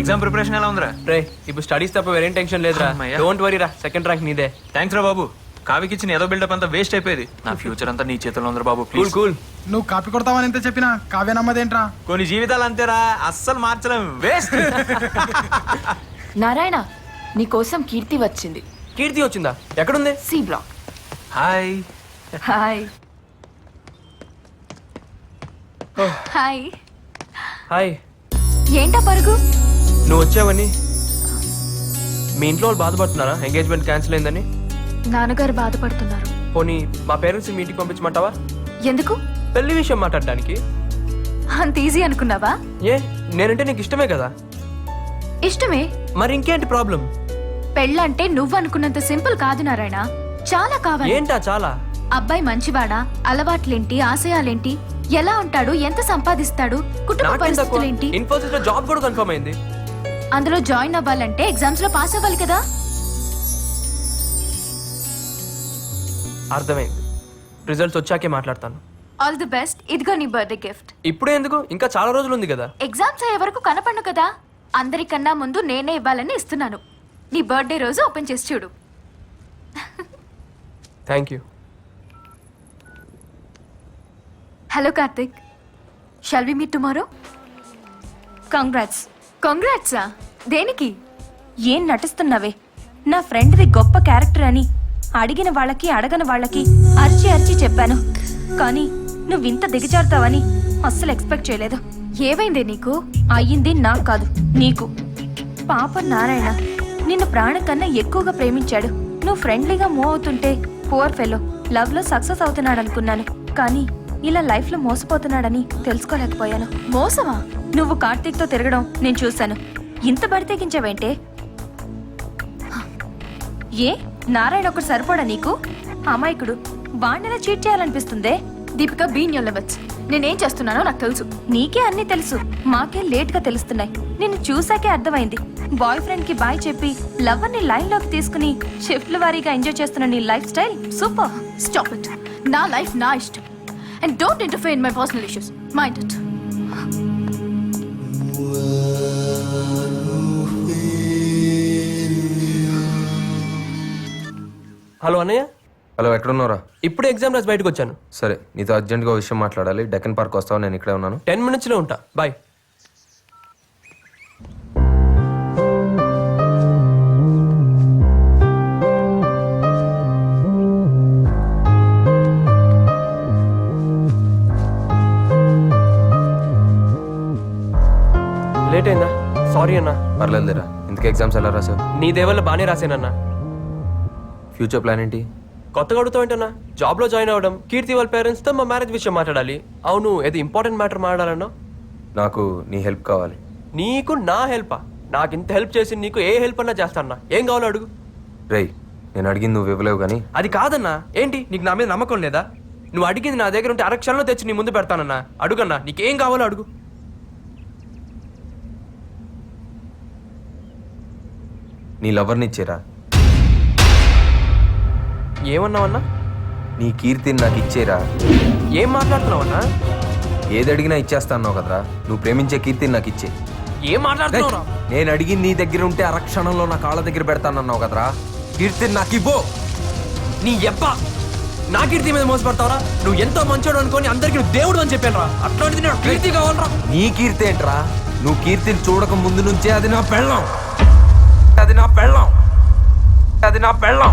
Exam preparation ఎలా ఉందిరా? రే ఇప్పుడు స్టడీస్ తప్ప వేరేం టెన్షన్ లేదురా. అమ్మయ్య. డోంట్ వరీ రా, సెకండ్ ర్యాంక్ నీదే. థ్యాంక్స్ రా బాబు. కావికి ఇచ్చిన ఏదో బిల్డప్ అంతా వేస్ట్ అయిపోయేది. నా ఫ్యూచర్ అంతా నీ చేతుల్లో ఉందిరా బాబు. Cool please. కూల్. నువ్వు కాపీ కొడతావని ఎంత చెప్పినా కావ్య నమ్మదేంట్రా? కొన్ని జీవితాలు అంతేరా, అస్సలు మార్చలేం. వేస్ట్. నారాయణ, నీకోసం కీర్తి వచ్చింది. కీర్తి వచ్చిందా? ఎక్కడుంది? C block. Hi. Hi. Hi. Hi. ఏంటా పరుగు? నువ్వు వచ్చావని మీ ఇంట్లో వాళ్ళు బాధపడుతున్నారా ఎంగేజ్మెంట్ క్యాన్సిల్ అయిందని? నాన్నగారు బాధపడుతున్నారు. పోనీ మా పేరెంట్స్ మీ ఇంటికి పంపించమంటావా? ఎందుకు? పెళ్లి విషయం మాట్లాడడానికి. అంత ఈజీ అనుకున్నావా? ఏ, నేనంటే నీకు ఇష్టమే కదా. ఇష్టమే. మరి ఇంకేంటి ప్రాబ్లం? పెళ్ళంటే నువ్వు అనుకున్నంత సింపుల్ కాదు నారాయణ. చాలా కావాలి. ఏంటా చాలా? అబ్బాయి మంచివాడా, అలవాట్లేంటి, ఆశయాలేంటి, ఎలా ఉంటాడు, ఎంత సంపాదిస్తాడు, కుటుంబ పరిస్థితులేంటి. ఇన్ఫోసిస్ లో జాబ్ కూడా కన్ఫర్మ్ అయింది. అందులో జాయిన్ అవ్వాలంటే ఎగ్జామ్స్ లో పాస్ అవ్వాలి కదా. అర్థమైంది. రిజల్ట్స్ వచ్చాకే మాట్లాడతాను. All the best. ఇదిగో నీ బర్త్డే గిఫ్ట్. ఇప్పుడే ఎందుకు? ఇంకా చాలా రోజులు ఉంది కదా. ఎగ్జామ్స్ అయ్యే వరకు కనపడను కదా. అందరికన్నా ముందు నేనే ఇవ్వాలని ఇస్తున్నాను. నీ బర్త్డే రోజు ఓపెన్ చేసి చూడు. Thank you. Hello Karthik, shall we meet tomorrow? Congrats. కంగ్రాట్సా? దేనికి? ఏం నటిస్తున్నావే? నా ఫ్రెండ్ది గొప్ప క్యారెక్టర్ అని అడిగిన వాళ్ళకి అడగని వాళ్ళకి అరిచి అరిచి చెప్పాను, కానీ నువ్వింత దిగజారుతావని అస్సలు ఎక్స్పెక్ట్ చేయలేదు. ఏమైందే నీకు? అయ్యింది నాకు కాదు, నీకు. పాప నారాయణ నిన్ను ప్రాణం కన్నా ఎక్కువగా ప్రేమించాడు. నువ్వు ఫ్రెండ్లీగా మూవ్ అవుతుంటే పువర్ ఫెలో లవ్ లో సక్సెస్ అవుతున్నాడు అనుకున్నాను, కానీ ఇలా లైఫ్ లో మోసపోతున్నాడని తెలుసుకోలేకపోయాను. మోసమా? నువ్వు కార్తీక్ తో తిరగడం నేను చూశాను. ఇంత బడితెగించావేంటే? ఏ నారాయణ ఒకటి సరిపోడా నీకు? అమాయకుడు, వాణ్ణెలా చీట్ చేయాలనిపిస్తుందే? దీపిక బీన్ యొల్లవచ్చు. నేనేం చేస్తున్నానో నాకు తెలుసు. నీకే అన్ని తెలుసు, మాకే లేట్ గా తెలుస్తున్నాయి. నిన్ను చూసాకే అర్థమైంది. బాయ్ ఫ్రెండ్ కి బాయ్ చెప్పి లవర్ ని లైన్ లోకి తీసుకుని షిఫ్ట్ల వారీగా ఎంజాయ్ చేస్తున్న నీ life style super. Stop it. నా లైఫ్ నా ఇష్టం. And don't interfere in my personal issues. Mind it. Hello అన్నయ్య. హలో, ఎక్కడున్నారా? ఇప్పుడే ఎగ్జామ్ రాసి బయటకు వచ్చాను. సరే, నీతో అర్జెంట్గా విషయం మాట్లాడాలి. డెక్కన్ పార్క్ వస్తావా? నేను ఇక్కడే ఉన్నాను. 10 minutes లో ఉంటా. బాయ్. లేట్ అయిందా? సారీ అన్నా. పర్లేదురా. ఇంతకీ ఎగ్జామ్స్ ఎలా రాసావు? నీ దేవల్ల బానే రాసానన్నా. ఫ్యూచర్ ప్లాన్ ఏంటి? కొత్తగా అడుగుతావు ఏంటన్నా? జాబ్ లో జాయిన్ అవ్వడం, కీర్తి వాళ్ళ పేరెంట్స్ తో మా మ్యారేజ్ విషయం మాట్లాడాలి. అవును, ఏదో ఇంపార్టెంట్ మ్యాటర్ మాట్లాడాలన్నా. నాకు నీ హెల్ప్ కావాలి. నీకు నా హెల్పా? నాకు ఇంత హెల్ప్ చేసి నీకు ఏ హెల్ప్ అన్నా చేస్తానా? ఏం కావాలో అడుగు. రేయ్, నేను అడిగింది నువ్వు ఇవ్వలేవు కానీ. అది కాదన్నా. ఏంటి, నీకు నా మీద నమ్మకం లేదా? నువ్వు అడిగింది నా దగ్గర ఉంటే అరక్షణలో తెచ్చి నీ ముందు పెడతానన్నా. అడుగన్నా, నీకేం కావాలో అడుగు. నీ లవర్ని ఇచ్చేరా. ఏమన్నావన్నా? నీ కీర్తిని నాకు ఇచ్చేరా. ఏం మాట్లాడుతున్నావన్నా? ఏది అడిగినా ఇచ్చేస్తా అన్నావు కదరా. నువ్వు ప్రేమించే కీర్తిని నాకు ఇచ్చే. ఏం మాట్లాడుతున్నావురా? నేను అడిగింది నీ దగ్గర ఉంటే అరక్షణంలో నా కాళ్ళ దగ్గర పెడతానన్నావు కదరా. కీర్తిని నాకు ఇవ్వు. నీ ఎబ్బా నా కీర్తి మీద మోసపడతావరా? నువ్వు ఎంతో మంచోడు అనుకోని అందరికి నువ్వు దేవుడు అని చెప్పాను రా. అట్లాంటిది నాకు కీర్తి కావాలరా. నీ కీర్తి ఏంట్రా? నువ్వు కీర్తిని చూడక ముందు నుంచే అది నా పెళ్ళం. అది నా పెళ్ళం. అది నా పెళ్ళం.